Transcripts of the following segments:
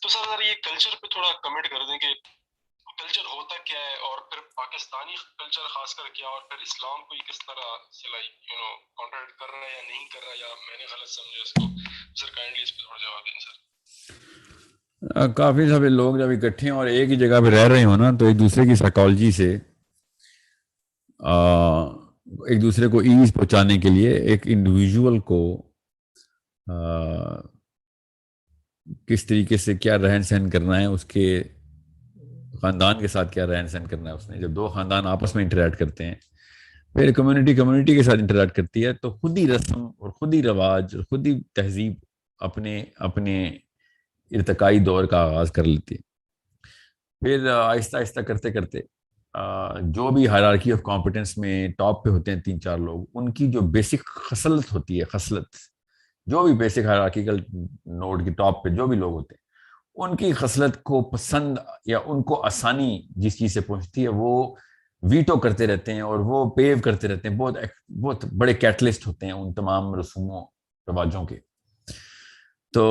تو سر ذرا یہ کلچر پہ تھوڑا کمنٹ کر دیں کہ کلچر ہوتا کیا ہے، اور پھر پاکستانی کلچر خاص کر کیا، اور پھر اسلام کو یہ کس طرح سے کانٹریکٹ کر رہا ہے یا نہیں کر رہا، یا میں نے غلط سمجھا اس کو؟ سر کائنڈلی اس پہ تھوڑا جواب دیں سر. کافی سارے لوگ جب اکٹھے ہیں اور ایک ہی جگہ پہ رہ رہے ہوں نا، تو ایک دوسرے کی سائیکالوجی سے ایک دوسرے کو ایز پہنچانے کے لیے ایک انڈیویژول کو کس طریقے سے کیا رہن سہن کرنا ہے، اس کے خاندان کے ساتھ کیا رہن سہن کرنا ہے اس نے. جب دو خاندان آپس میں انٹریکٹ کرتے ہیں، پھر کمیونٹی کے ساتھ انٹریکٹ کرتی ہے، تو خود ہی رسم اور خود ہی رواج اور خود ہی تہذیب اپنے اپنے ارتقائی دور کا آغاز کر لیتی ہے. پھر آہستہ آہستہ کرتے کرتے جو بھی ہائرارکی آف کمپیٹنس میں ٹاپ پہ ہوتے ہیں 3-4 لوگ، ان کی جو بیسک خصلت ہوتی ہے، خصلت جو بھی بیسک ہائرارکیکل نوڈ کی ٹاپ پہ جو بھی لوگ ہوتے ہیں، ان کی خصلت کو پسند یا ان کو آسانی جس چیز سے پہنچتی ہے، وہ ویٹو کرتے رہتے ہیں اور وہ پیو کرتے رہتے ہیں. بہت بڑے کیٹلسٹ ہوتے ہیں ان تمام رسوموں رواجوں کے. تو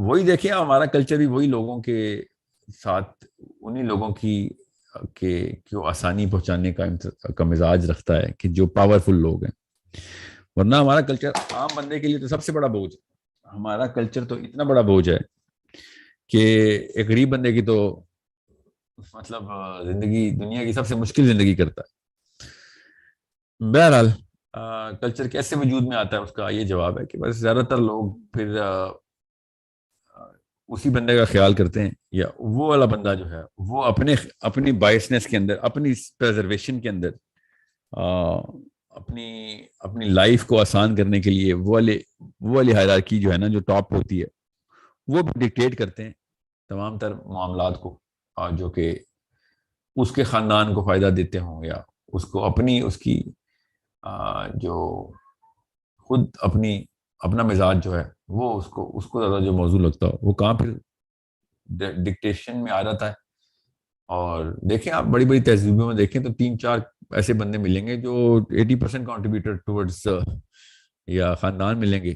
وہی دیکھیں، ہمارا کلچر بھی وہی لوگوں کے ساتھ انہی لوگوں کی کہ آسانی پہنچانے کا مزاج رکھتا ہے کہ جو پاورفل لوگ ہیں. ورنہ ہمارا کلچر عام بندے کے لیے تو سب سے بڑا بوجھ ہے. ہمارا کلچر تو اتنا بڑا بوجھ ہے کہ ایک غریب بندے کی تو مطلب زندگی دنیا کی سب سے مشکل زندگی کرتا ہے. بہرحال کلچر کیسے وجود میں آتا ہے، اس کا یہ جواب ہے کہ بس زیادہ تر لوگ پھر اسی بندے کا خیال کرتے ہیں، یا وہ والا بندہ جو ہے وہ اپنی بائسنس کے اندر، اپنی پریزرویشن کے اندر، اپنی لائف کو آسان کرنے کے لیے وہ والی ہائرارکی جو ہے نا، جو ٹاپ ہوتی ہے، وہ ڈکٹیٹ کرتے ہیں تمام تر معاملات کو، جو کہ اس کے خاندان کو فائدہ دیتے ہوں، یا اس کو اس کی جو خود اپنا مزاج جو ہے وہ اس کو زیادہ جو موضوع لگتا ہو، وہ کہاں پھر ڈکٹیشن میں آ جاتا ہے. اور دیکھیں آپ بڑی بڑی تہذیبوں میں دیکھیں تو 3-4 ایسے بندے ملیں گے جو 80% کانٹریبیوٹر ٹورڈز یا خاندان ملیں گے.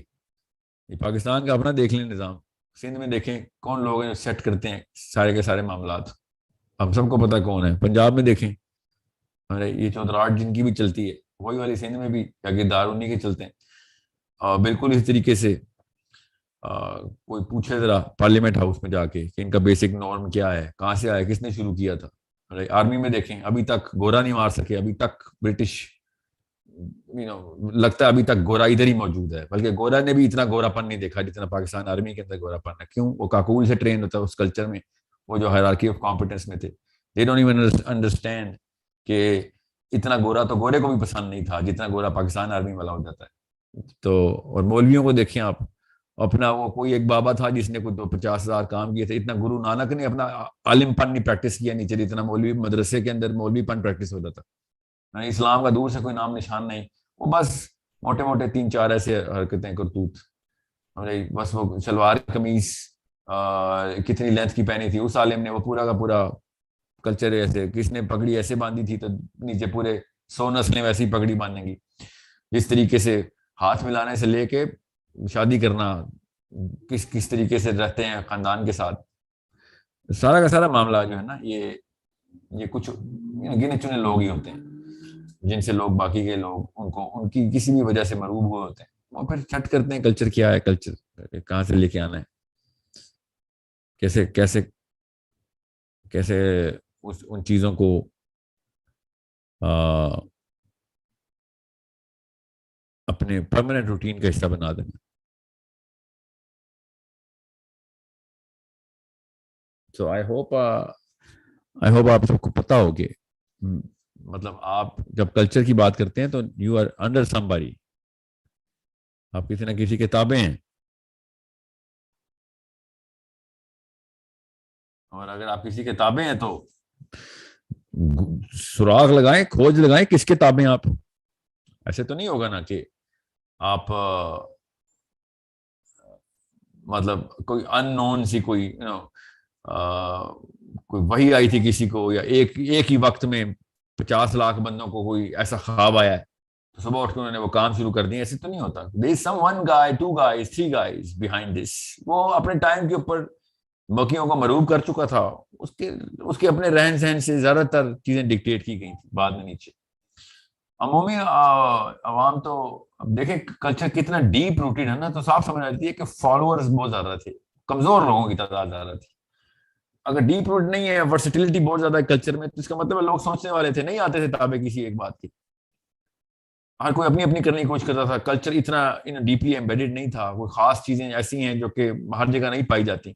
پاکستان کا اپنا دیکھ لیں نظام، سندھ میں دیکھیں کون لوگ ہیں جو سیٹ کرتے ہیں سارے کے سارے معاملات، ہم سب کو پتہ کون ہے. پنجاب میں دیکھیں یہ چودراہٹ جن کی بھی چلتی ہے، وہی والی سندھ میں بھی جاگیردار انہی کے چلتے ہیں. بالکل اسی طریقے سے کوئی پوچھے ذرا پارلیمنٹ ہاؤس میں جا کے کہ ان کا بیسک نارم کیا ہے، کہاں سے آیا، کس نے شروع کیا تھا. آرمی میں دیکھیں ابھی تک گورا نہیں مار سکے، ابھی تک برٹش لگتا ہے ابھی تک گورا ادھر ہی موجود ہے، بلکہ گورا نے بھی اتنا گورا پن نہیں دیکھا جتنا پاکستان آرمی کے اندر گورا پن ہے. کیوں؟ وہ کاکول سے ٹرین ہوتا ہے اس کلچر میں، وہ جو ہائرارکی آف کمپیٹنس میں تھے. دے ڈونٹ ایون انڈرسٹینڈ کہ اتنا گورا تو گورے کو بھی پسند نہیں تھا جتنا گورا پاکستان آرمی والا ہو جاتا ہے. تو اور مولویوں کو دیکھیں آپ، اپنا وہ کوئی ایک بابا تھا جس نے کوئی 50,000 کام کیے تھے، اتنا گرو نانک نے اپنا عالم پن نہیں پریکٹس کیا نیچے، اتنا مولوی مدرسے کے اندر مولوی پن پریکٹس ہوتا تھا. اسلام کا دور سے کوئی نام نشان نہیں، وہ بس موٹے موٹے 3-4 ایسے حرکتیں کرتوت. بس وہ شلوار قمیض کتنی لینتھ کی پہنی تھی اس عالم نے، وہ پورا کا پورا کلچر ایسے، کس نے پگڑی ایسے باندھی تھی تو نیچے پورے 100 نسلیں ویسی پگڑی باندھیں گی. جس طریقے سے ہاتھ ملانے سے لے کے شادی کرنا، کس طریقے سے رہتے ہیں خاندان کے ساتھ، سارا کا سارا معاملہ جو ہے نا، یہ کچھ گنے چنے لوگ ہی ہوتے ہیں جن سے لوگ باقی کے لوگ ان کی کسی بھی وجہ سے مروب ہوئے ہوتے ہیں. وہ پھر چٹ کرتے ہیں کلچر کیا ہے، کلچر کہاں سے لے کے آنا ہے، کیسے کیسے کیسے ان چیزوں کو اپنے پرماننٹ روٹین کا حصہ بنا دینا. سو آئی ہوپ آپ سب کو پتا ہو کہ مطلب آپ جب کلچر کی بات کرتے ہیں تو یو آر انڈر somebody، آپ کسی نہ کسی کے تابع ہیں. اور اگر آپ کسی کے تابع ہیں تو سراغ لگائیں، کھوج لگائیں کس کے تابع ہیں آپ. ایسے تو نہیں ہوگا نا کہ آپ مطلب کوئی ان نون سی کوئی وحی آئی تھی کسی کو، یا ایک ہی وقت میں 50 لاکھ بندوں کو کوئی ایسا خواب آیا ہے تو صبح اٹھ کے انہوں نے وہ کام شروع کر دیے. ایسے تو نہیں ہوتا. there is some one guy, 2 guys, 3 guys behind this. وہ اپنے ٹائم کے اوپر بکیوں کو مروب کر چکا تھا، اس کے اپنے رہن سہن سے زیادہ تر چیزیں ڈکٹیٹ کی گئی تھی بعد میں نیچے. عمومی عوام تو اب دیکھیں کلچر کتنا ڈیپ روٹیڈ ہے نا، تو صاف سمجھ آتی ہے کہ فالوورز بہت زیادہ تھے، کمزور لوگوں کی تعداد زیادہ تھی. اگر ڈیپ روٹ نہیں ہے، ورسٹیلٹی بہت زیادہ ہے کلچر میں، تو اس کا مطلب ہے لوگ سوچنے والے تھے، نہیں آتے تھے تابع کسی ایک بات کی، ہر کوئی اپنی اپنی کرنے کی کوشش کرتا تھا. کلچر اتنا ڈیپلی ایمبیڈڈ نہیں تھا، کوئی خاص چیزیں ایسی ہیں جو کہ ہر جگہ نہیں پائی جاتی.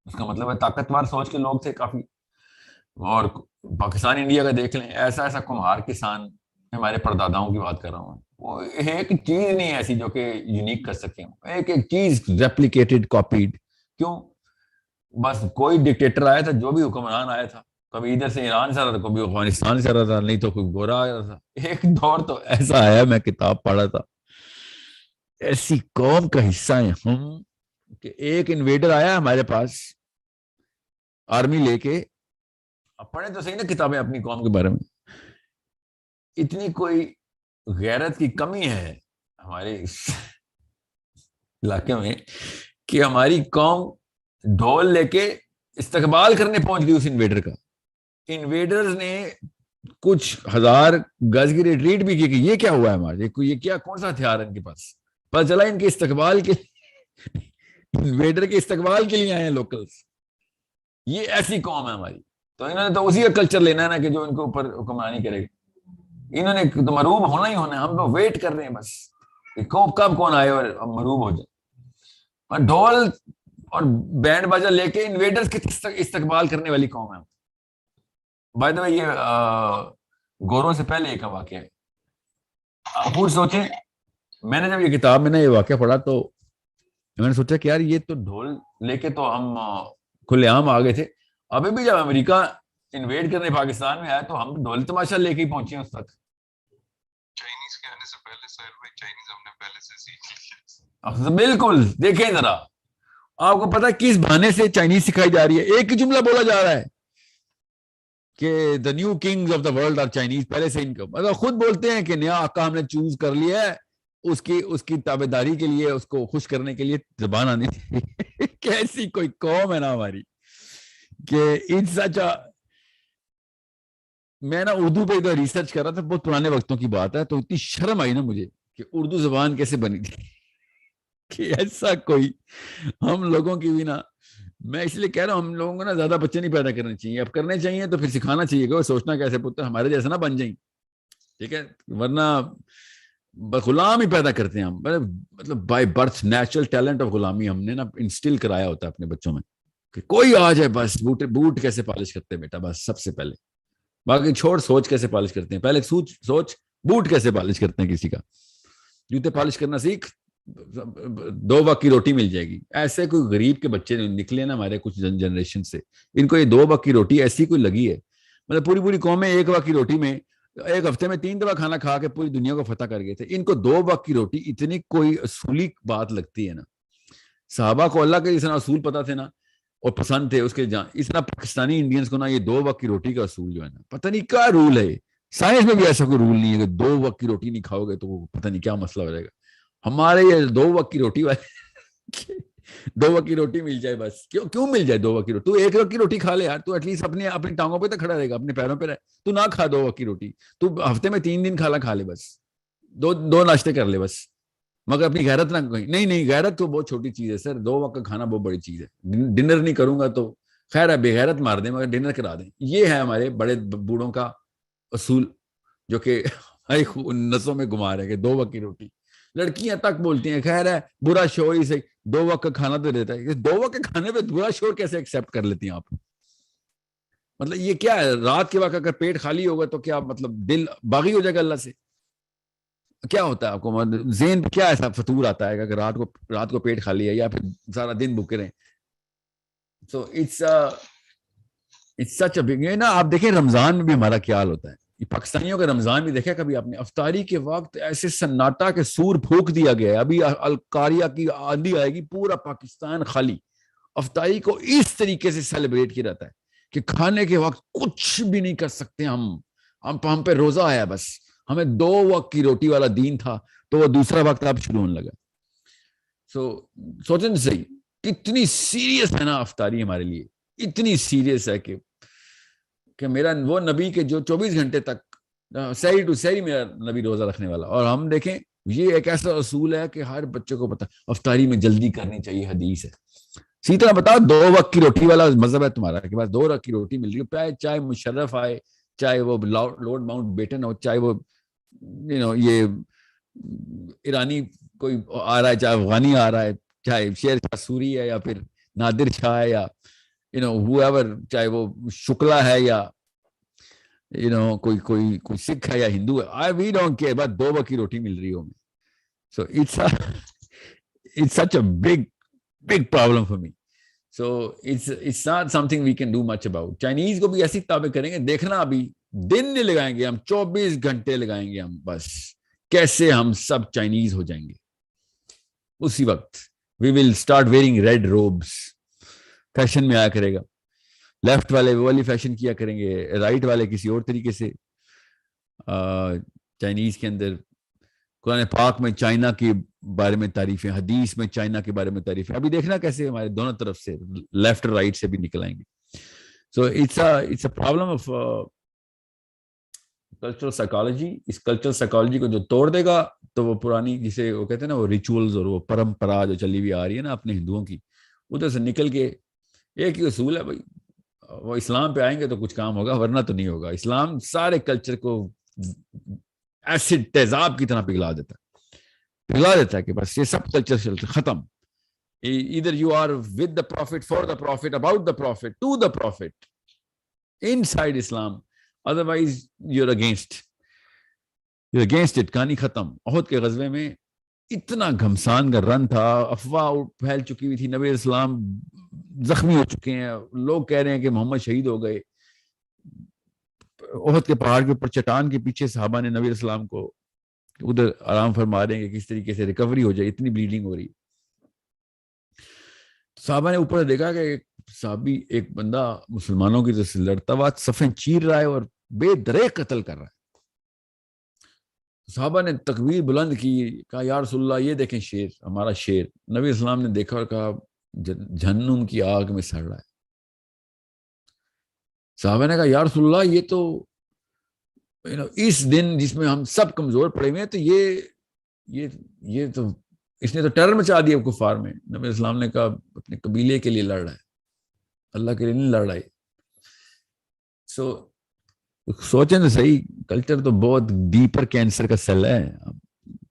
اس کا مطلب ہے طاقتور سوچ کے لوگ تھے کافی. اور پاکستان انڈیا کا دیکھ لیں، ایسا ایسا کمہار کسان، ہمارے پرداداؤں کی بات کر رہا ہوں، وہ ایک چیز نہیں ایسی جو کہ یونیک کر سکے ہوں، ایک ایک چیز ریپلیکیٹڈ کاپیڈ. کیوں؟ بس کوئی ڈکٹیٹر آیا تھا، جو بھی حکمران آیا تھا، کبھی ادھر سے ایران سے آ رہا تھا، کبھی افغانستان سے آ رہا تھا، نہیں تو کوئی گورا آ رہا تھا. ایک دور تو ایسا آیا، میں کتاب پڑھا تھا، ایسی قوم کا حصہ ہیں ہم کہ ایک انویڈر آیا ہمارے پاس آرمی لے کے. اب پڑھیں تو صحیح نا کتابیں اپنی قوم کے بارے میں. اتنی کوئی غیرت کی کمی ہے ہمارے علاقے میں کہ ہماری قوم ڈھول لے کے استقبال کرنے پہنچ گئی اس انویڈر کا. انویڈرز نے کچھ ہزار گز کی ریٹریٹ بھی کی کہ یہ کیا ہوا ہے ہمارے، یہ کیا کون سا ہتھیار ہے ان کے پاس. پتہ چلا ان کے استقبال کے انویڈر کے استقبال کے لیے آئے ہیں لوکلز. یہ ایسی قوم ہے ہماری. تو انہوں نے تو اسی کا کلچر لینا ہے نا کہ جو ان کے اوپر حکمرانی کرے گا. انہوں نے تو مروب ہونا ہی ہونا ہے، ہم تو ویٹ کر رہے ہیں بس کب کون آئے اور ہم مروب ہو جائیں. اور ڈھول اور بینڈ باجا لے کے انویڈرز کے استقبال کرنے والی قوم ہے. بائی دا وے یہ گوروں سے پہلے ایک واقعہ ہے. آپ خود سوچیں، میں نے جب یہ کتاب میں نے یہ واقعہ پڑھا تو میں نے سوچا کہ یار یہ تو ڈھول لے کے تو ہم کھلے عام آ گئے تھے. ابھی بھی جب امریکہ انویڈ کرنے پاکستان میں آیا تو ہم ڈھول تماشا لے کے ہی پہنچے ہیں اس تک. چائنیز کے آنے سے پہلے سہیل بھائی چائنیز ہم نے پہلے سے سیکھ لیا. بالکل. دیکھیں ذرا، آپ کو پتا کس بہانے سے چائنیز سکھائی جا رہی ہے؟ ایک ہی جملہ بولا جا رہا ہے کہ the new kings of the world are Chinese. پہلے سے ان کو مطلب خود بولتے ہیں کہ نیا آقا ہم نے چوز کر لیا ہے، اس کی تابعداری کے لیے، اس کو خوش کرنے کے لیے زبان آنے. کیسی کوئی قوم ہے نا ہماری کہ ان سچ. میں نا اردو پہ ادھر ریسرچ کر رہا تھا، بہت پرانے وقتوں کی بات ہے، تو اتنی شرم آئی نا مجھے کہ اردو زبان کیسے بنی تھی کہ ایسا کوئی ہم لوگوں کی بھی نا. میں اس لیے کہہ رہا ہوں ہم لوگوں کو نا زیادہ بچے نہیں پیدا کرنے چاہیے. اب کرنے چاہیے تو پھر سکھانا چاہیے کہ سوچنا کیسے پتر ہمارے جیسا نہ بن جائیں، ٹھیک ہے؟ ورنہ غلام ہی پیدا کرتے ہیں ہم. مطلب by birth natural talent of غلامی ہم نے نا انسٹل کرایا ہوتا ہے اپنے بچوں میں کہ کوئی آ جائے بس. بوٹ کیسے پالش کرتے ہیں بیٹا، بس سب سے پہلے. باقی چھوڑ سوچ کیسے پالش کرتے ہیں، پہلے سوچ بوٹ کیسے پالش کرتے ہیں کسی کا. جوتے پالش کرنا سیکھ، 2 وقت کی روٹی مل جائے گی. ایسے کوئی غریب کے بچے نکلے نا ہمارے کچھ جنریشن سے، ان کو یہ 2 وقت کی روٹی ایسی کوئی لگی ہے. مطلب پوری قومیں 1 وقت کی روٹی میں ایک ہفتے میں 3 دفعہ کھانا کھا کے پوری دنیا کو فتح کر گئے تھے. ان کو 2 وقت کی روٹی اتنی کوئی اصولی بات لگتی ہے نا. صحابہ کو اللہ کے اس طرح اصول پتا تھے نا اور پسند تھے اس کے اس طرح پاکستانی انڈینز کو نا یہ 2 وقت کی روٹی کا اصول جو ہے نا پتہ نہیں کیا رول ہے. سائنس میں بھی ایسا کوئی رول نہیں ہے کہ 2 وقت کی روٹی نہیں کھاؤ گے تو پتہ نہیں کیا مسئلہ ہو جائے گا. ہمارے یہ 2 وقت کی روٹی والے 2 وقت کی روٹی مل جائے بس. کیوں مل جائے 2 وقت کی روٹی؟ تو 1 وقت کی روٹی کھا لے یار. تو ایٹ لیسٹ اپنی ٹانگوں پہ تو کھڑا رہے گا، اپنے پیروں پہ رہے. تو نہ کھا 2 وقت کی روٹی، تو ہفتے میں 3 دن کھا لے بس. 2 ناشتے کر لے بس، مگر اپنی غیرت نہ کہیں. نہیں غیرت تو بہت چھوٹی چیز ہے سر. 2 وقت کا کھانا بہت بڑی چیز ہے. ڈنر نہیں کروں گا تو خیر ہے، بے غیرت مار دیں مگر ڈنر کرا دیں. یہ ہے ہمارے بڑے بوڑھوں کا اصول جو کہ نسوں میں گما رہے کہ 2 وقت کی روٹی. لڑکیاں تک بولتی ہیں خیر ہے برا شور ہی سے 2 وقت کا کھانا تو دیتا ہے. 2 وقت کے کھانے پہ برا شور کیسے ایکسپٹ کر لیتی ہیں آپ؟ مطلب یہ کیا ہے؟ رات کے وقت اگر پیٹ خالی ہوگا تو کیا مطلب دل باغی ہو جائے گا اللہ سے؟ کیا ہوتا ہے آپ کو ذہن پہ کیا ایسا فطور آتا ہے کہ اگر رات کو پیٹ خالی ہے یا پھر سارا دن بھوکے رہیں؟ So it's such a big نا. آپ دیکھیں رمضان میں بھی ہمارا کیا حال ہوتا ہے. پاکستانیوں کا رمضان بھی دیکھا کبھی آپ نے؟ افطاری کے وقت ایسے سناٹا کے سور پھونک دیا گیا ہے. ابھی القاریہ کی آندھی آئے گی، پورا پاکستان خالی. افطاری کو اس طریقے سے سیلیبریٹ کیا جاتا ہے کہ کھانے کے وقت کچھ بھی نہیں کر سکتے ہم پہ روزہ آیا بس. ہمیں 2 وقت کی روٹی والا دین تھا تو وہ دوسرا وقت اب شروع ہونے لگا. سوچیں صحیح کتنی سیریس ہے نا افطاری ہمارے لیے, اتنی سیریس ہے کہ میرا وہ نبی کے جو 24 گھنٹے تک سحری ٹو سحری میرا نبی روزہ رکھنے والا, اور ہم دیکھیں یہ ایک ایسا اصول ہے کہ ہر بچے کو پتا افطاری میں جلدی کرنی چاہیے, حدیث ہے. اسی طرح بتاؤ 2 وقت کی روٹی والا مذہب ہے تمہارا کہ بس 2 وقت کی روٹی مل رہی ہے, چاہے مشرف آئے, چاہے وہ لارڈ ماؤنٹ بیٹن ہو, چاہے وہ یہ ایرانی کوئی آ رہا ہے, چاہے افغانی آ رہا ہے, چاہے شیر شاہ سوری ہے یا پھر نادر شاہ ہے, یا whoever, چاہے وہ شکلا ہے یا کوئی سکھ ہے یا ہندو ہے, we don't care, بس 2 وقت کی روٹی مل رہی ہو. So it's such a big problem for me. So it's not something we can do much about. Chinese کو بھی ایسی تابع کریں گے, دیکھنا ابھی دن نہیں لگائیں گے ہم, 24 گھنٹے لگائیں گے ہم, بس کیسے ہم سب چائنیز ہو جائیں گے. اسی وقت we will start wearing red robes, fashion میں آیا کرے گا, لیفٹ والے وہ والی فیشن کیا کریں گے, رائٹ والے کسی اور طریقے سے. چائنیز کے اندر قرآن پاک میں چائنا کے بارے میں تعریفیں, حدیث میں چائنا کے بارے میں تعریفیں, ابھی دیکھنا کیسے ہمارے دونوں طرف سے لیفٹ اور رائٹ سے بھی نکل آئیں گے. So it's a problem of cultural psychology. اس کلچرل سائیکالوجی کو جو توڑ دے گا تو وہ پرانی, جسے وہ کہتے ہیں نا, وہ ریچولز اور وہ پرمپرا جو چلی ہوئی آ رہی ہے نا اپنے ہندوؤں کی, ادھر سے نکل کے ایک ہی اصول ہے بھائی, وہ اسلام پہ آئیں گے تو کچھ کام ہوگا, ورنہ تو نہیں ہوگا. اسلام سارے کلچر کو ایسڈ تیزاب کی طرح پگھلا دیتا ہے کہ بس یہ سب کلچر ختم. either you are with the prophet, for the prophet, about the prophet, to the prophet, inside Islam, otherwise you're against it. کہانی ختم. احد کے غزوے میں اتنا گھمسان کا رن تھا, افواہ پھیل چکی ہوئی تھی, نبی اسلام زخمی ہو چکے ہیں, لوگ کہہ رہے ہیں کہ محمد شہید ہو گئے. احد کے پہاڑ کے اوپر چٹان کے پیچھے صحابہ نے نبی اسلام کو ادھر آرام فرما رہے ہیں کہ کس طریقے سے ریکوری ہو جائے, اتنی بلیڈنگ ہو رہی. صحابہ نے اوپر دیکھا کہ ایک صحابی, ایک بندہ مسلمانوں کی طرف سے لڑتا ہوا صفیں چیر رہا ہے اور بے درے قتل کر رہا ہے. صحابہ نے تکبیر بلند کی, کہا یا رسول اللہ یہ دیکھیں شیر, ہمارا شیر. نبی اسلام نے دیکھا اور کہا جہنم کی آگ میں سڑ رہا ہے. صحابہ نے کہا یا رسول اللہ یہ تو اس دن جس میں ہم سب کمزور پڑے ہوئے ہیں, تو یہ تو اس نے تو ٹیرر مچا دیا کفار میں. نبی اسلام نے کہا اپنے قبیلے کے لیے لڑ رہا ہے, اللہ کے لیے نہیں لڑ رہا ہے. سوچیں تو صحیح, کلچر تو بہت ڈیپر کینسر کا سیل ہے,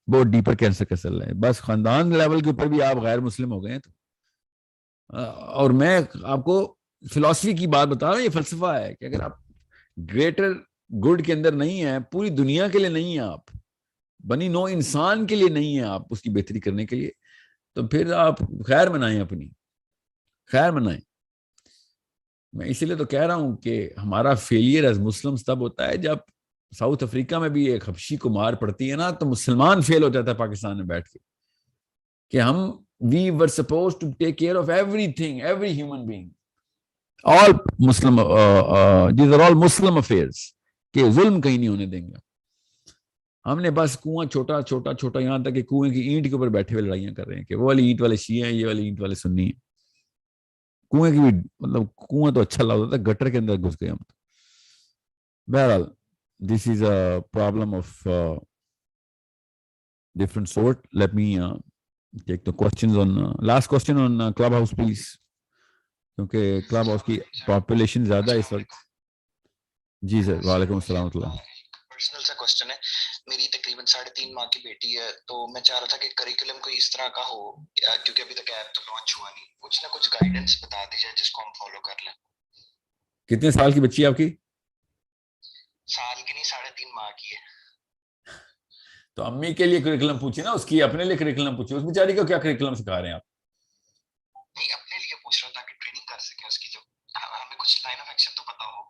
بہت ڈیپر کینسر کا سیل ہے. بس خاندان لیول کے اوپر بھی آپ غیر مسلم ہو گئے ہیں تو. اور میں آپ کو فلسفی کی بات بتا رہا ہوں, یہ فلسفہ ہے کہ اگر آپ گریٹر گڈ کے اندر نہیں ہیں, پوری دنیا کے لیے نہیں ہیں, آپ بنی نو انسان کے لیے نہیں ہیں, آپ اس کی بہتری کرنے کے لیے, تو پھر آپ خیر منائیں, اپنی خیر منائیں. میں اسی لیے تو کہہ رہا ہوں کہ ہمارا فیلئر ایز مسلمز تب ہوتا ہے جب ساؤتھ افریقہ میں بھی ایک حبشی کو مار پڑتی ہے نا, تو مسلمان فیل ہو جاتا ہے پاکستان میں بیٹھ کے کہ ہم we were supposed to take care of everything, every human being, all Muslim, these are all Muslim affairs, کہ ظلم کہیں نہیں ہونے دیں گے. ہم نے بس کنواں چھوٹا چھوٹا چھوٹا, یہاں تک کہ کنویں کی اینٹ کے اوپر بیٹھے ہوئے لڑائیاں کر رہے ہیں کہ وہ والی اینٹ والے شیعہ ہیں, یہ والی اینٹ والے سنی ہیں. کنویں کی بھی مطلب کنواں تو اچھا لگتا تھا, گٹر کے اندر گھس گئے ہم. بہرحال this is a problem of different sort. Let me take the questions on last question on Clubhouse please, کیونکہ کلب ہاؤس کی پاپولیشن زیادہ ہے اس وقت. جی سر, وعلیکم السلام ورحمۃ اللہ. پرسنل سا کوسچن ہے, میری تقریباً 3.5 ماہ کی بیٹی ہے, تو میں چاہ رہا تھا کہ کریکولم کوئی اس طرح کا ہو, کیونکہ ابھی تک ایپ تو لانچ ہوا نہیں, کچھ نہ کچھ گائیڈنس بتا دی جائے جس کو ہم فالو کر لیں. کتنے سال کی بچی ہے آپ کی؟ سال کی نہیں, 3.5 ماہ کی ہے. تو امی کے لیے کریکولم پوچھیے نا, اس کی اپنے لیے کریکولم پوچھیے, اس بیچاری کو کیا کریکولم سکھا رہے ہیں آپ؟ نہیں, اپنے لیے پوچھ رہا ہوں تاکہ ٹریننگ کر سکے اس کی, جو ہمیں کچھ لائن آف ایکشن تو پتا ہو.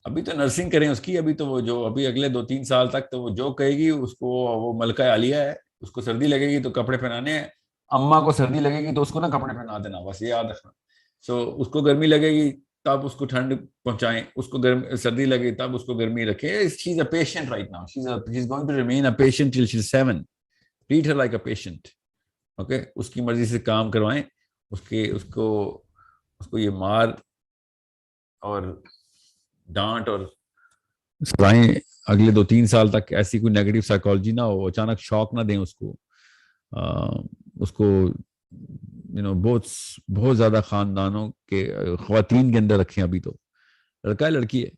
ابھی تو نرسنگ کریں اس کی, ابھی تو وہ جو ابھی اگلے 2-3 سال تک تو وہ جو کہے گی اس کو, وہ ملکہ عالیہ ہے, اس کو سردی لگے گی تو کپڑے پہنانے ہیں, اماں کو سردی لگے گی تو اس کو نا کپڑے پہنا دینا, بس یہ یاد رکھنا. اس کو گرمی لگے گی تب اس کو ٹھنڈ پہنچائیں, اس کو سردی لگے تب اس کو گرمی رکھیں. She's a patient right now. She's going to remain a patient till she's 7. Treat her like a patient. Okay, اس کی مرضی سے کام کروائیں, اس کو یہ مار اور ڈانٹ اور سزائیں اگلے 2-3 سال تک ایسی کوئی نیگیٹو سائیکالوجی نہ ہو, اچانک شوق نہ دیں اس کو بہت زیادہ خاندانوں کے خواتین کے اندر رکھیں. ابھی تو لڑکا ہے لڑکی ہے؟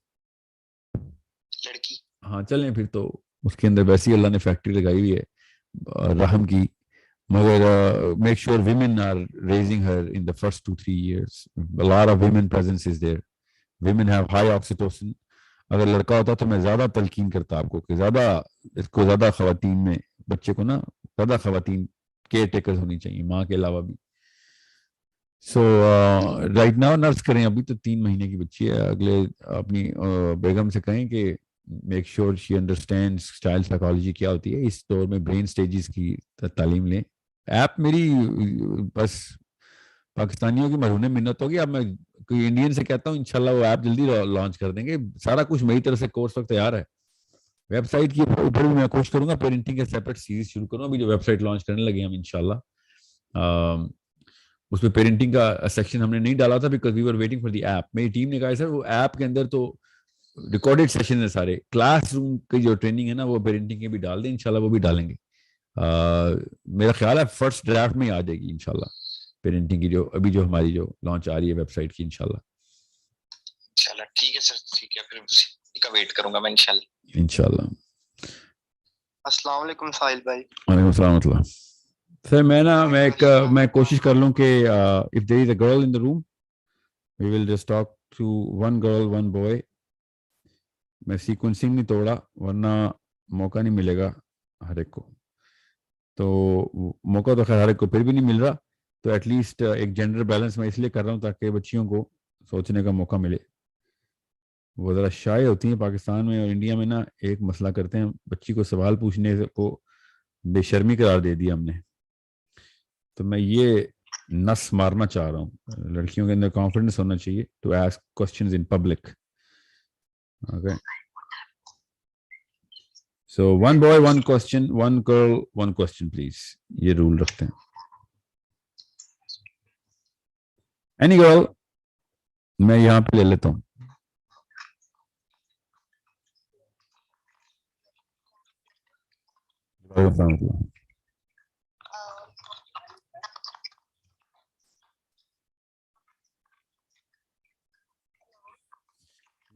لڑکی. ہاں چلیں پھر تو اس کے اندر ویسی اللہ نے فیکٹری لگائی ہوئی ہے رحم کی, مگر make sure women are raising her in the first 2-3 years. A lot of women presence is there. Women have high oxytocin. اگر لڑکا ہوتا تو میں زیادہ تلقین کرتا آپ کو کہ زیادہ خواتین میں بچے کو نا زیادہ خواتین کیئر ٹیکر ہونی چاہیے ماں کے علاوہ بھی. سو رائٹ ناؤ نرس کریں, ابھی تو 3 مہینے کی بچی ہے. اگلے اپنی بیگم سے کہیں کہ میک شیور شی انڈرسٹینڈ چائلڈ سائیکالوجی کیا ہوتی ہے. اس دور میں برین سٹیجز کی تعلیم لیں. ایپ میری بس پاکستانیوں کی مرہون منت ہوگی. اب میں کوئی انڈین سے کہتا ہوں انشاءاللہ وہ ایپ جلدی لانچ کر دیں گے. سارا کچھ میری طرف سے کورس وقت تیار ہے. ویب سائٹ کی اوپر بھی میں کوشش کروں گا پیرنٹنگ کے سیپریٹ سیریز شروع کروں. ابھی جو ویب سائٹ لانچ کرنے لگے ہم انشاءاللہ, اس میں پیرنٹنگ کا سیکشن ہم نے نہیں ڈالا تھا because we were waiting for the app. میری ٹیم نے کہا سر وہ ایپ کے اندر تو ریکارڈیڈ سیشن ہے سارے, کلاس روم کی جو ٹریننگ ہے نا وہ پیرنٹنگ کے بھی ڈال دیں انشاءاللہ, وہ بھی ڈالیں گے. میرا خیال ہے فرسٹ ڈرافٹ میں ہی آ جائے گی انشاءاللہ پیرنٹنگ کی جو ابھی جو ہماری جو لانچ آ رہی ہے ویب سائٹ کی انشاءاللہ. ٹھیک ہے سر, ٹھیک ہے, پھر اسی کا ویٹ کروں گا میں انشاءاللہ. السلام علیکم ساحل بھائی. وعلیکم السلام ورحمۃ اللہ. سر میں کوشش کر لوں کہ if there is a girl in the room we will just talk to one girl one boy. میں سیکوینسنگ نہیں توڑا ورنہ موقع نہیں ملے گا ہر ایک کو. تو موقع تو خیر ہر ایک کو پھر بھی نہیں مل رہا, تو ایٹ لیسٹ ایک جینڈر بیلنس میں اس لیے کر رہا ہوں تاکہ بچیوں کو سوچنے کا موقع ملے. وہ ذرا شائع ہوتی ہیں پاکستان میں اور انڈیا میں نا, ایک مسئلہ کرتے ہیں بچی کو سوال پوچھنے کو بے شرمی قرار دے دیا ہم نے. تو میں یہ نس مارنا چاہ رہا ہوں, لڑکیوں کے اندر کانفیڈنس ہونا چاہیے to ask questions in public. Okay, so one boy one question, one girl one question please, یہ رول رکھتے ہیں. اینی گرل, میں یہاں پہ لے لیتا ہوں.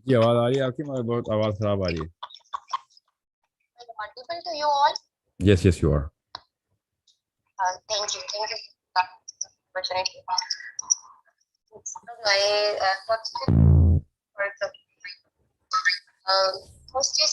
جی آواز آ رہی ہے آپ کی, مگر بہت آواز خراب آ رہی ہے. Audible to you all? Yes, you are. Thank you for the opportunity. My first is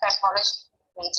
psychology PG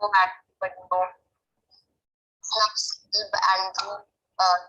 snacks and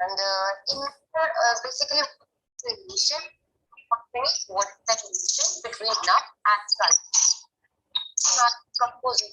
and in basically relation. What is the relation between love and self? Composition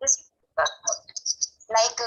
this like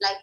like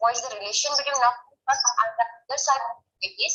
what is the relation between us and the other side of it is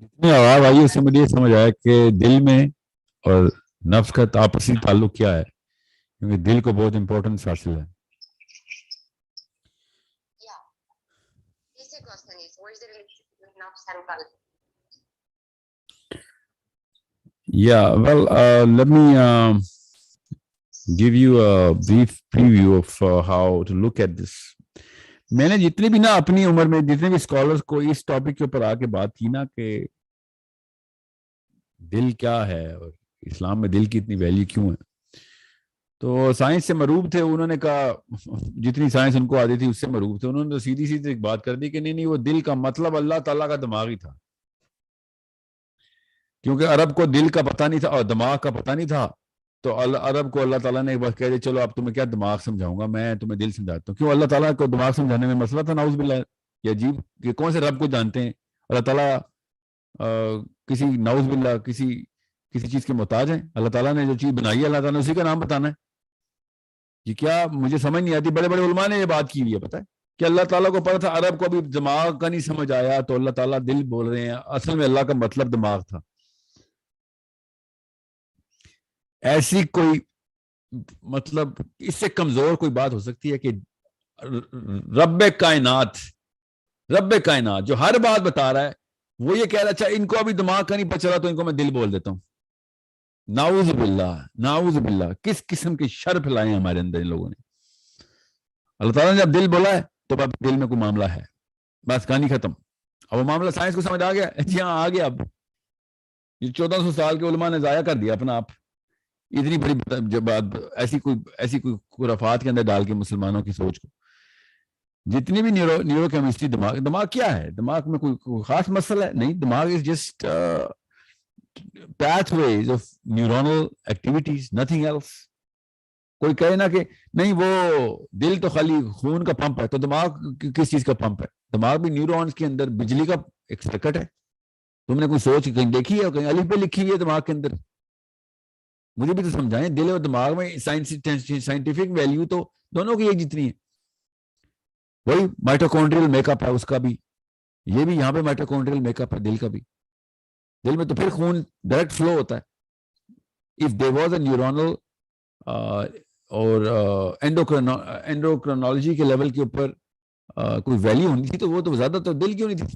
جتنی آواز آئی اس سے مجھے یہ سمجھ آیا کہ دل میں اور نفس کا آپسی تعلق کیا ہے, کیونکہ دل کو بہت امپورٹنس حاصل ہے. Let me give you a brief preview of how to look at this. میں نے جتنے بھی نا اپنی عمر میں جتنے بھی اسکالرس کو اس ٹاپک کے اوپر آ کے بات کی نا کہ دل کیا ہے اور اسلام میں دل کی اتنی ویلیو کیوں ہے. تو سائنس سے مروب تھے, انہوں نے کہا جتنی سائنس ان کو آتی تھی اس سے مروب تھے, انہوں نے تو سیدھی سیدھی ایک بات کر دی کہ نہیں وہ دل کا مطلب اللہ تعالیٰ کا دماغ ہی تھا, کیونکہ عرب کو دل کا پتہ نہیں تھا اور دماغ کا پتہ نہیں تھا. تو عرب کو اللہ تعالیٰ نے ایک بات کہہ دی, چلو اب تمہیں کیا دماغ سمجھاؤں گا, میں تمہیں دل سمجھاتا ہوں. کیوں اللہ تعالیٰ کو دماغ سمجھانے میں مسئلہ تھا؟ نعوذ باللہ. یہ عجیب کہ کون سے رب کو جانتے ہیں اللہ تعالیٰ کسی نعوذ باللہ کسی چیز کے محتاج ہیں؟ اللہ تعالیٰ نے جو چیز بنائی ہے اللہ تعالیٰ نے اسی کا نام بتانا ہے. یہ کیا مجھے سمجھ نہیں آتی. بڑے بڑے علماء نے یہ بات کی ہوئی ہے, پتہ ہے کہ اللہ تعالیٰ کو پتا تھا عرب کو ابھی دماغ کا نہیں سمجھ آیا تو اللہ تعالیٰ دل بول رہے ہیں, اصل میں اللہ کا مطلب دماغ تھا. ایسی کوئی مطلب اس سے کمزور کوئی بات ہو سکتی ہے کہ رب کائنات جو ہر بات بتا رہا ہے وہ یہ کہہ رہا ہے اچھا ان کو ابھی دماغ کا نہیں پتہ چلا تو ان کو میں دل بول دیتا ہوں. نعوذ باللہ کس قسم کے شر پھیلائے ہیں ہمارے اندر ان لوگوں نے. اللہ تعالیٰ نے جب دل بولا ہے تو اب دل میں کوئی معاملہ ہے, بس کہانی ختم. اب وہ معاملہ سائنس کو سمجھ آ گیا, جی ہاں آ گیا. اب یہ 1400 سال کے علماء نے ضائع کر دیا اپنا آپ, اتنی بڑی جب بات ایسی کوئی خرافات کے اندر ڈال کے مسلمانوں کی سوچ کو. جتنی بھی نیورو کیمسٹری دماغ کیا ہے, دماغ میں کوئی خاص مسئلہ ہے نہیں. دماغ is just pathways of neuronal activities, nothing else. کوئی کہے نا کہ نہیں وہ دل تو خالی خون کا پمپ ہے, تو دماغ کس چیز کا پمپ ہے؟ دماغ بھی نیورونز کے اندر بجلی کا ایک سرکٹ ہے. تم نے کوئی سوچ کہیں دیکھی ہے, کہیں الف پہ لکھی ہوئی ہے دماغ کے اندر؟ مجھے بھی تو سمجھائیں. دل اور دماغ میں سائنٹیفک ویلیو تو دونوں کی ایک جتنی ہے. وہی مائٹوکونڈریل میک اپ ہے اس کا بھی, یہ بھی یہاں پہ مائٹوکونڈریل میک اپ ہے دل کا بھی. دل میں تو پھر خون ڈائریکٹ فلو ہوتا ہے. if there was a neuronal اور اینڈوکرینالوجی کے لیول کے اوپر کوئی ویلیو ہونی تھی تو وہ تو زیادہ تر دل کی ہونی تھی.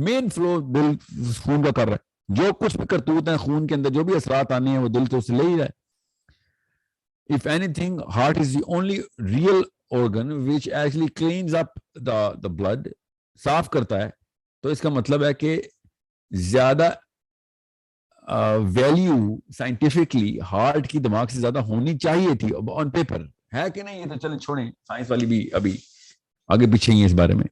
مین فلو دل خون کا کر رہا ہے. جو کچھ بھی کرتوت ہیں خون کے اندر, جو بھی اثرات آنے ہیں وہ دل تو اس سے لے ہی رہا ہے. if anything, heart is the only real organ which actually cleans up the blood, صاف کرتا ہے. تو اس کا مطلب ہے کہ زیادہ ویلیو سائنٹیفکلی ہارٹ کی دماغ سے زیادہ ہونی چاہیے تھی آن پیپر. ہے کہ نہیں؟ یہ تو چلیں چھوڑیں, سائنس والی بھی ابھی آگے پیچھے ہی ہے اس بارے میں.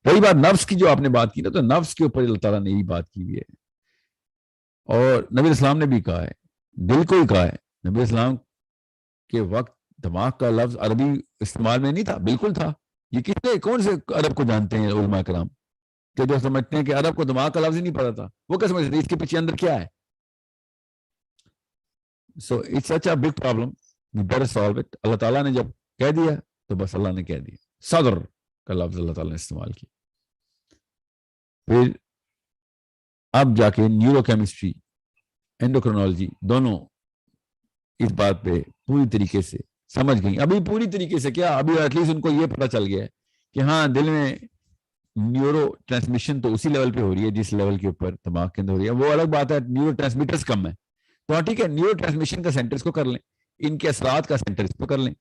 وہی بات نفس کی جو آپ نے بات کی نا, تو نفس کے اوپر اللہ تعالیٰ نے یہی بات کی ہوئی ہے. اور نبی اسلام نے بھی کہا ہے, دل کو ہی کہا ہے. نبی اسلام کے وقت دماغ کا لفظ عربی استعمال میں نہیں تھا, بالکل تھا. یہ کتنے کون سے عرب کو جانتے ہیں علماء کرام کہ جو سمجھتے ہیں کہ عرب کو دماغ کا لفظ ہی نہیں پتا تھا؟ وہ کیا سمجھتے اس کے پیچھے اندر کیا ہے؟ So it's such a big problem. We better solve it. اللہ تعالیٰ نے جب کہہ دیا تو بس اللہ نے کہہ دیا. صدر کا لفظ اللہ تعالیٰ نے استعمال کیا. پھر اب جا کے نیورو کیمسٹری, اینڈوکرینالوجی دونوں اس بات پہ پوری طریقے سے سمجھ گئی. ابھی پوری طریقے سے کیا, ابھی ایٹ لیسٹ ان کو یہ پتا چل گیا ہے کہ ہاں دل میں نیورو ٹرانسمیشن تو اسی لیول پہ ہو رہی ہے جس لیول کے اوپر دماغ کے اندر ہو رہی ہے. وہ الگ بات ہے, نیورو ٹرانسمیٹرز کم ہے. تو ٹھیک ہے, نیورو ٹرانسمیشن کا سینٹر اس کو کر لیں, ان کے اثرات کا سینٹر اس کو کر لیں.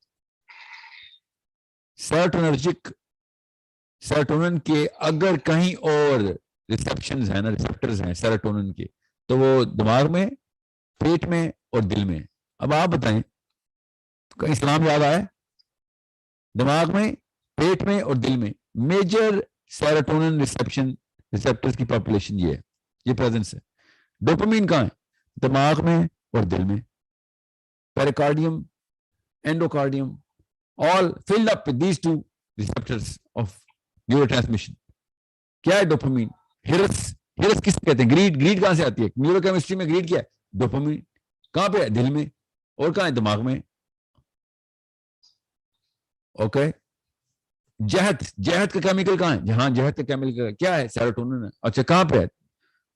سیروٹونن کے اگر کہیں اور ریسپشنز ہیں نا, ریسپٹرز ہیں سیروٹونن کے, تو وہ دماغ میں, پیٹ میں اور دل میں. اب آپ بتائیں اسلام یاد آئے؟ دماغ میں, پیٹ میں اور دل میں میجر سیروٹونن ریسپٹرز کی پاپولیشن یہ ہے, یہ پریزنس ہے. ڈوپامین کہاں ہے؟ دماغ میں اور دل میں. پیریکارڈیم, اینڈوکارڈیم, all filled up with these two receptors of neurotransmission. کیا ہے ڈوپامین؟ ہرس کس کہتے ہیں؟ گریڈ کہاں سے آتی ہے؟ نیورو کیمسٹری میں گریڈ کیا ہے؟ ڈوپامین. کہاں پہ ہے؟ دل میں. اور کہاں ہے؟ دماغ میں. اوکے. جہد کا کیمیکل کہاں ہے؟ جہاں جہد کا کیمیکل کیا ہے؟ سیروٹونن ہے. اچھا کہاں پہ ہے؟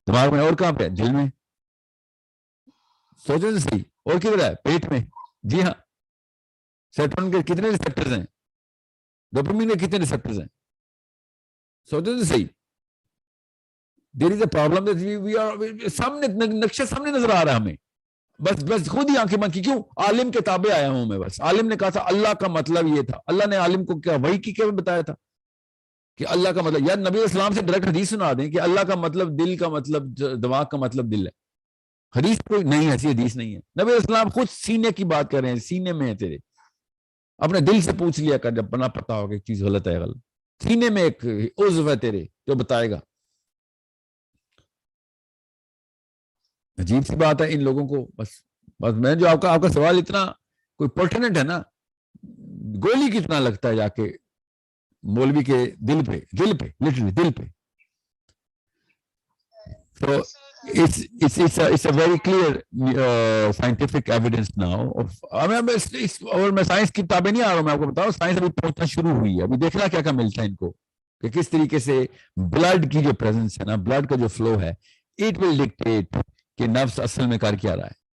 دماغ میں. اور کہاں پہ ہے؟ دل میں. سوچیں تو صحیح. اور کدھر ہے؟ پیٹ میں. جی ہاں. سیروٹونن کے کتنے ریسپٹرز ہیں؟ ڈوپامین کے کتنے ریسپٹرز ہیں؟ سوچیں تو صحیح. There is a problem that we are سامنے نقشہ سامنے نظر آ رہا ہے ہمیں, بس خود ہی آنکھیں بند کی. کیوں؟ عالم کے تابع آیا ہوں میں. بس عالم نے کہا تھا اللہ کا مطلب یہ تھا. اللہ نے عالم کو کیا وحی کی کیا بتایا تھا کہ اللہ کا مطلب, یا نبی اسلام سے ڈائریکٹ حدیث سنا دیں کہ اللہ کا مطلب دل کا مطلب, دماغ کا مطلب دل ہے. حدیث کوئی نہیں، ایسی حدیث نہیں ہے. نبی علیہ السلام خود سینے کی بات کر رہے ہیں، سینے میں ہے تیرے. اپنے دل سے پوچھ لیا کر جب بنا پتا ہو کہ ایک چیز غلط ہے. غلط سینے میں ایک عضو ہے تیرے جو بتائے گا. عجیب سی بات ہے ان لوگوں کو. بس میں جو آپ کا سوال اتنا کوئی پرٹیننٹ ہے نا، گولی کتنا لگتا ہے جا کے مولوی کے دل پہ لٹرلی دل پہ. So it's a very clear scientific evidence now. اور میں سائنس کی کتابیں نہیں آ رہا ہوں، میں آپ کو بتاؤں سائنس ابھی پہنچنا شروع ہوئی ہے. ابھی دیکھنا کیا ملتا ہے ان کو کہ کس طریقے سے بلڈ کی جو پریزنس ہے نا، بلڈ کا جو فلو ہے، اٹ ول ڈکٹیٹ کہ نفس اصل میں کر کیا رہا ہے.